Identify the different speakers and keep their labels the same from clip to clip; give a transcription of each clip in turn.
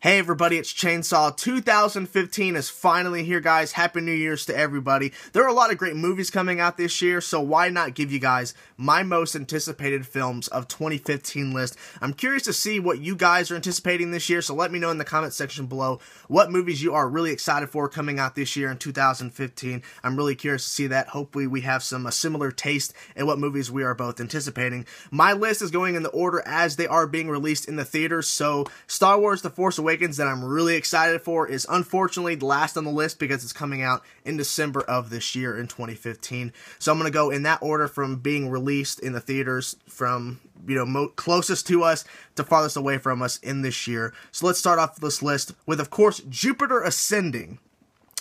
Speaker 1: Hey everybody, it's Chainsaw. 2015 is finally here, guys. Happy New Year's to everybody. There are a lot of great movies coming out this year, so why not give you guys my most anticipated films of 2015 list. I'm curious to see what you guys are anticipating this year, so let me know in the comment section below what movies you are really excited for coming out this year in 2015. I'm really curious to see that. Hopefully we have some similar taste in what movies we are both anticipating. My list is going in the order as they are being released in the theaters, so Star Wars The Force Awakens that I'm really excited for is unfortunately last on the list because it's coming out in December of this year in 2015. So I'm going to go in that order from being released in the theaters from, closest to us to farthest away from us in this year. So let's start off this list with, of course, Jupiter Ascending.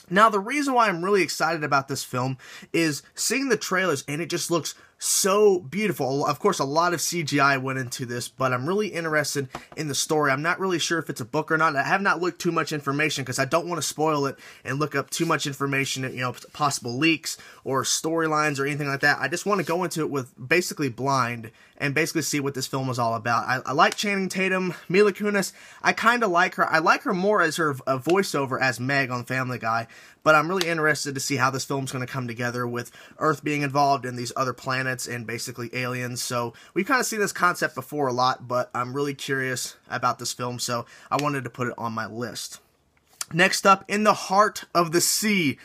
Speaker 1: Now, the reason why I'm really excited about this film is seeing the trailers, and it just looks so beautiful. Of course, a lot of CGI went into this, but I'm really interested in the story. I'm not really sure if it's a book or not. I have not looked too much information because I don't want to spoil it and look up too much information, possible leaks or storylines or anything like that. I just want to go into it with basically blind and basically see what this film is all about. I like Channing Tatum, Mila Kunis. I kind of like her. I like her more as her voiceover as Meg on Family Guy, but I'm really interested to see how this film's going to come together with Earth being involved in these other planets and basically aliens. So we've kind of seen this concept before a lot, but I'm really curious about this film, so I wanted to put it on my list. Next up, In the Heart of the Sea.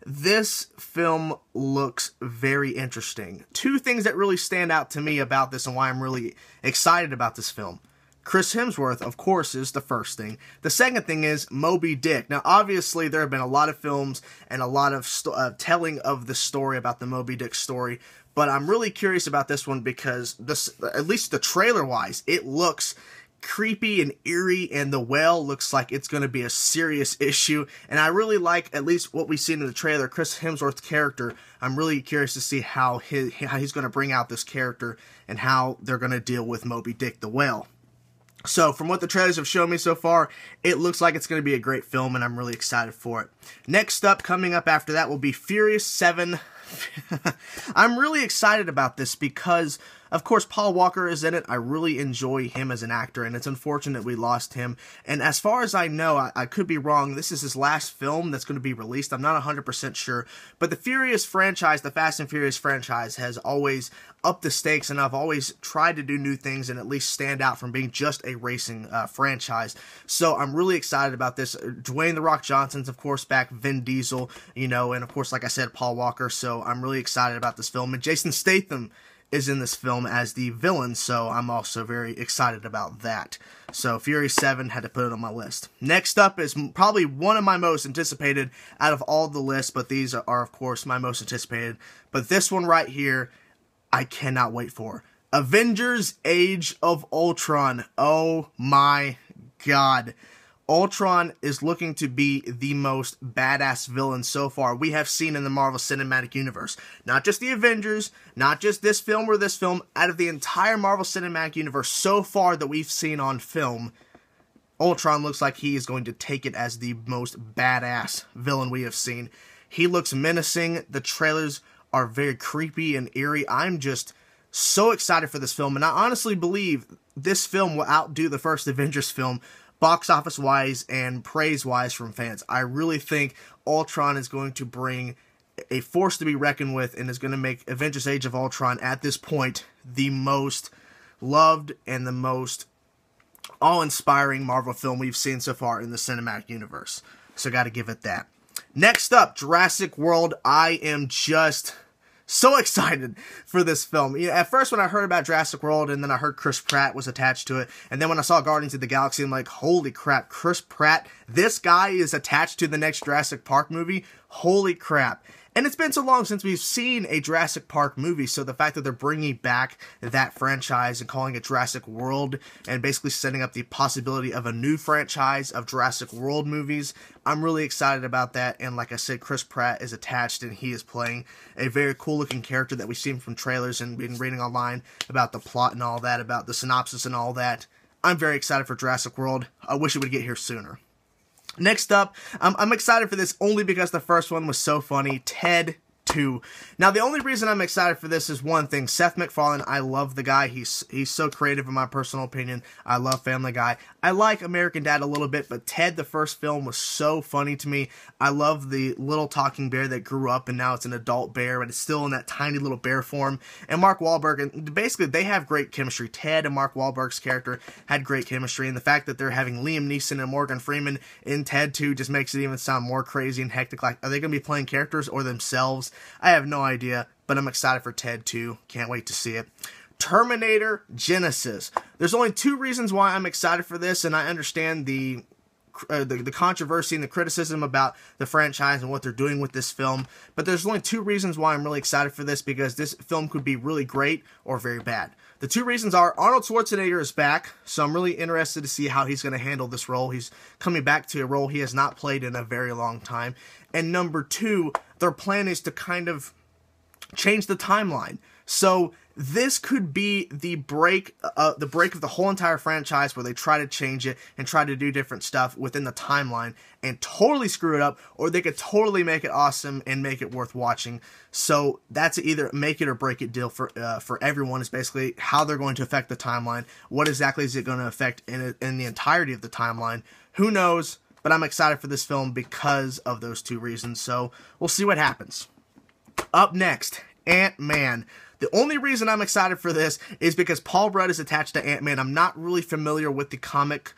Speaker 1: This film looks very interesting. Two things that really stand out to me about this and why I'm really excited about this film. Chris Hemsworth, of course, is the first thing. The second thing is Moby Dick. Now, obviously, there have been a lot of films and a lot of telling of the story about the Moby Dick story, but I'm really curious about this one because, at least the trailer-wise, it looks creepy and eerie, and the whale looks like it's going to be a serious issue, and I really like at least what we've seen in the trailer. Chris Hemsworth's character, I'm really curious to see how he's going to bring out this character and how they're going to deal with Moby Dick the whale. So, from what the trailers have shown me so far, it looks like it's going to be a great film, and I'm really excited for it. Next up, coming up after that, will be Furious 7. I'm really excited about this because, of course, Paul Walker is in it. I really enjoy him as an actor, and it's unfortunate we lost him. And as far as I know, I could be wrong, this is his last film that's going to be released. I'm not 100% sure. But the Furious franchise, the Fast and Furious franchise, has always upped the stakes, and I've always tried to do new things and at least stand out from being just a racing franchise. So I'm really excited about this. Dwayne "The Rock" Johnson's, of course, back. Vin Diesel, and of course, like I said, Paul Walker. So I'm really excited about this film. And Jason Statham is in this film as the villain, so I'm also very excited about that. So Fury 7, had to put it on my list. Next up is probably one of my most anticipated out of all the lists, but these are, of course, my most anticipated. But this one right here, I cannot wait for. Avengers Age of Ultron. Oh my god. Ultron is looking to be the most badass villain so far we have seen in the Marvel Cinematic Universe. Not just the Avengers, not just this film or this film, out of the entire Marvel Cinematic Universe so far that we've seen on film, Ultron looks like he is going to take it as the most badass villain we have seen. He looks menacing. The trailers are very creepy and eerie. I'm just so excited for this film, and I honestly believe this film will outdo the first Avengers film box office wise and praise wise from fans. I really think Ultron is going to bring a force to be reckoned with and is going to make Avengers Age of Ultron at this point the most loved and the most awe-inspiring Marvel film we've seen so far in the cinematic universe. So got to give it that. Next up, Jurassic World. I am just so excited for this film. At first when I heard about Jurassic World and then I heard Chris Pratt was attached to it, and then when I saw Guardians of the Galaxy, I'm like, holy crap, Chris Pratt, this guy is attached to the next Jurassic Park movie? Holy crap. And it's been so long since we've seen a Jurassic Park movie, so the fact that they're bringing back that franchise and calling it Jurassic World and basically setting up the possibility of a new franchise of Jurassic World movies, I'm really excited about that. And like I said, Chris Pratt is attached and he is playing a very cool looking character that we've seen from trailers and been reading online about the plot and all that, about the synopsis and all that. I'm very excited for Jurassic World. I wish it would get here sooner. Next up, I'm excited for this only because the first one was so funny. Ted 2. Now, the only reason I'm excited for this is one thing. Seth MacFarlane, I love the guy. He's so creative in my personal opinion. I love Family Guy. I like American Dad a little bit, but Ted, the first film, was so funny to me. I love the little talking bear that grew up and now it's an adult bear, but it's still in that tiny little bear form. And Mark Wahlberg, and basically they have great chemistry. Ted and Mark Wahlberg's character had great chemistry, and the fact that they're having Liam Neeson and Morgan Freeman in Ted 2 just makes it even sound more crazy and hectic. Like, are they going to be playing characters or themselves? I have no idea, but I'm excited for Ted 2. Can't wait to see it. Terminator Genisys. There's only 2 reasons why I'm excited for this, and I understand the controversy and the criticism about the franchise and what they're doing with this film, but there's only 2 reasons why I'm really excited for this, because this film could be really great or very bad. The 2 reasons are Arnold Schwarzenegger is back, so I'm really interested to see how he's going to handle this role. He's coming back to a role he has not played in a very long time. And number 2, their plan is to kind of change the timeline. So this could be the break of the whole entire franchise, where they try to change it and try to do different stuff within the timeline and totally screw it up, or they could totally make it awesome and make it worth watching. So that's either make it or break it deal for everyone, is basically how they're going to affect the timeline. What exactly is it going to affect in the entirety of the timeline? Who knows? But I'm excited for this film because of those 2 reasons. So we'll see what happens. Up next, AntMan. The only reason I'm excited for this is because Paul Rudd is attached to AntMan. I'm not really familiar with the comic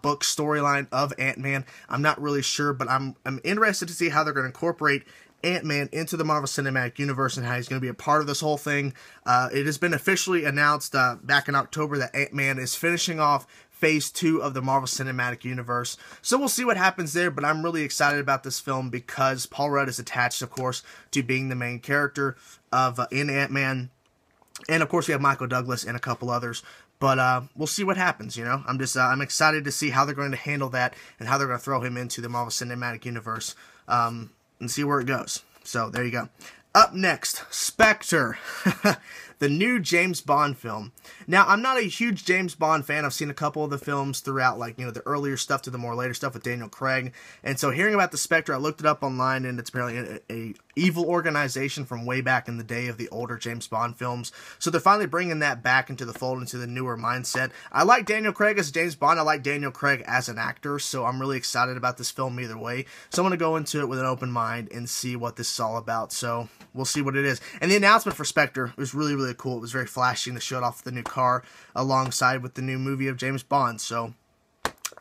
Speaker 1: book storyline of AntMan. I'm not really sure, but I'm interested to see how they're going to incorporate AntMan into the Marvel Cinematic Universe and how he's going to be a part of this whole thing. It has been officially announced back in October that AntMan is finishing off Phase 2 of the Marvel Cinematic Universe. So we'll see what happens there, but I'm really excited about this film because Paul Rudd is attached, of course, to being the main character of in AntMan. And, of course, we have Michael Douglas and a couple others. But we'll see what happens, you know. I'm excited to see how they're going to handle that and how they're going to throw him into the Marvel Cinematic Universe and see where it goes. So, there you go. Up next, Spectre, the new James Bond film. Now, I'm not a huge James Bond fan. I've seen a couple of the films throughout, like, you know, the earlier stuff to the more later stuff with Daniel Craig. And so hearing about the Spectre, I looked it up online, and it's apparently a evil organization from way back in the day of the older James Bond films. So they're finally bringing that back into the fold, into the newer mindset. I like Daniel Craig as James Bond. I like Daniel Craig as an actor, so I'm really excited about this film either way. So I'm going to go into it with an open mind and see what this is all about. So we'll see what it is. And the announcement for Spectre was really, really cool. It was very flashy, and they showed off the new car alongside with the new movie of James Bond. So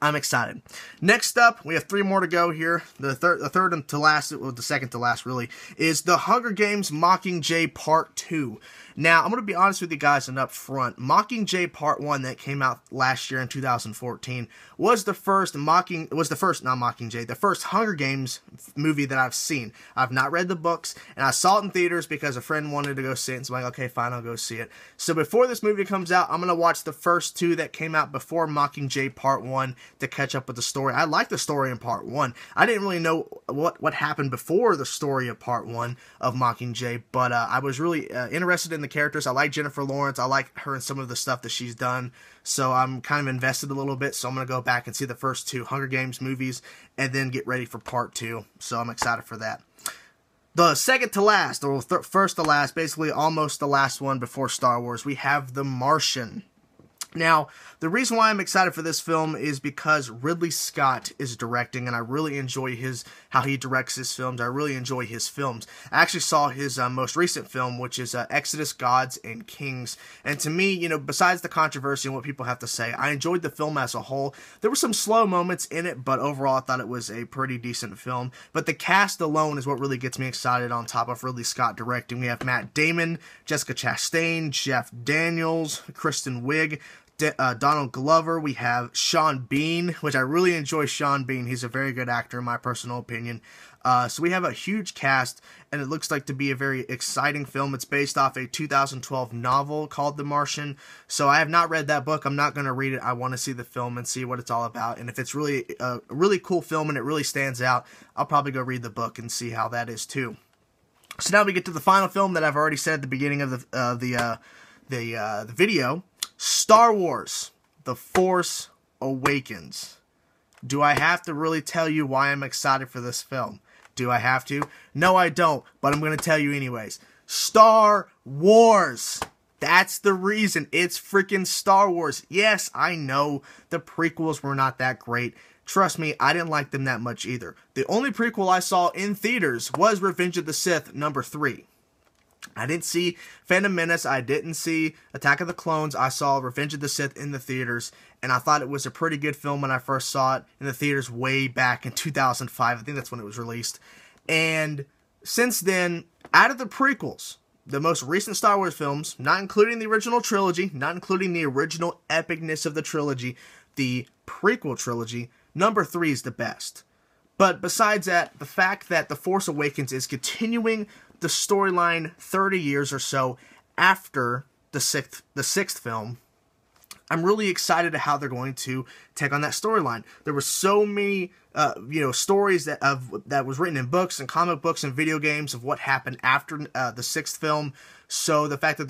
Speaker 1: I'm excited. Next up, we have 3 more to go here. The third and to last, well, the second to last really, is The Hunger Games Mockingjay Part 2. Now, I'm going to be honest with you guys and up front. Mockingjay Part 1 that came out last year in 2014 was the first Hunger Games movie that I've seen. I've not read the books, and I saw it in theaters because a friend wanted to go see it, and so I'm like, okay, fine, I'll go see it. So before this movie comes out, I'm going to watch the first 2 that came out before Mockingjay Part 1 to catch up with the story. I like the story in Part 1. I didn't really know what happened before the story of Part 1 of Mockingjay, but I was really interested in the characters. I like Jennifer Lawrence. I like her and some of the stuff that she's done. So I'm kind of invested a little bit. So I'm going to go back and see the first 2 Hunger Games movies and then get ready for Part 2. So I'm excited for that. The second to last, or first to last, basically almost the last one before Star Wars, we have The Martian. Now, the reason why I'm excited for this film is because Ridley Scott is directing, and I really enjoy how he directs his films. I really enjoy his films. I actually saw his most recent film, which is Exodus, Gods, and Kings. And to me, you know, besides the controversy and what people have to say, I enjoyed the film as a whole. There were some slow moments in it, but overall I thought it was a pretty decent film. But the cast alone is what really gets me excited on top of Ridley Scott directing. We have Matt Damon, Jessica Chastain, Jeff Daniels, Kristen Wiig, Donald Glover. We have Sean Bean, which I really enjoy Sean Bean. He's a very good actor in my personal opinion. So we have a huge cast, and it looks like to be a very exciting film. It's based off a 2012 novel called The Martian. So I have not read that book. I'm not going to read it. I want to see the film and see what it's all about. And if it's really a really cool film and it really stands out, I'll probably go read the book and see how that is too. So now we get to the final film that I've already said at the beginning of the video. Star Wars, The Force Awakens. Do I have to really tell you why I'm excited for this film? Do I have to? No, I don't, but I'm going to tell you anyways. Star Wars. That's the reason. It's freaking Star Wars. Yes, I know the prequels were not that great. Trust me, I didn't like them that much either. The only prequel I saw in theaters was Revenge of the Sith #3. I didn't see Phantom Menace. I didn't see Attack of the Clones. I saw Revenge of the Sith in the theaters, and I thought it was a pretty good film when I first saw it in the theaters way back in 2005. I think that's when it was released. And since then, out of the prequels, the most recent Star Wars films, not including the original trilogy, not including the original epicness of the trilogy, the prequel trilogy, #3 is the best. But besides that, the fact that The Force Awakens is continuing the storyline 30 years or so after the sixth film, I'm really excited to how they're going to take on that storyline. There were so many, stories that was written in books and comic books and video games of what happened after the sixth film. So the fact that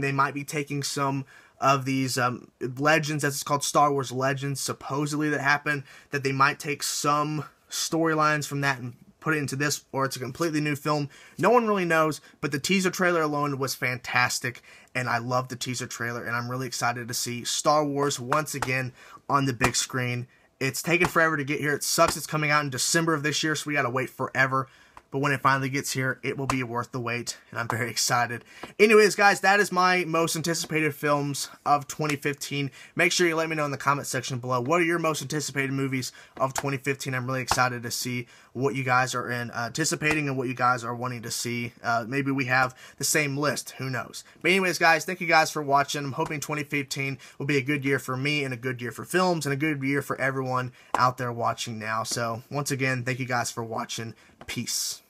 Speaker 1: they might be taking some of these legends, as it's called, Star Wars legends, supposedly that happened, that they might take some storylines from that and put it into this, or it's a completely new film. No one really knows, but the teaser trailer alone was fantastic, and I love the teaser trailer, and I'm really excited to see Star Wars once again on the big screen. It's taken forever to get here. It sucks it's coming out in December of this year, so we gotta wait forever. But when it finally gets here, it will be worth the wait, and I'm very excited. Anyways, guys, that is my most anticipated films of 2015. Make sure you let me know in the comment section below. What are your most anticipated movies of 2015? I'm really excited to see what you guys are anticipating and what you guys are wanting to see. Maybe we have the same list. Who knows? But anyways, guys, thank you guys for watching. I'm hoping 2015 will be a good year for me and a good year for films and a good year for everyone out there watching now. So, once again, thank you guys for watching. Peace.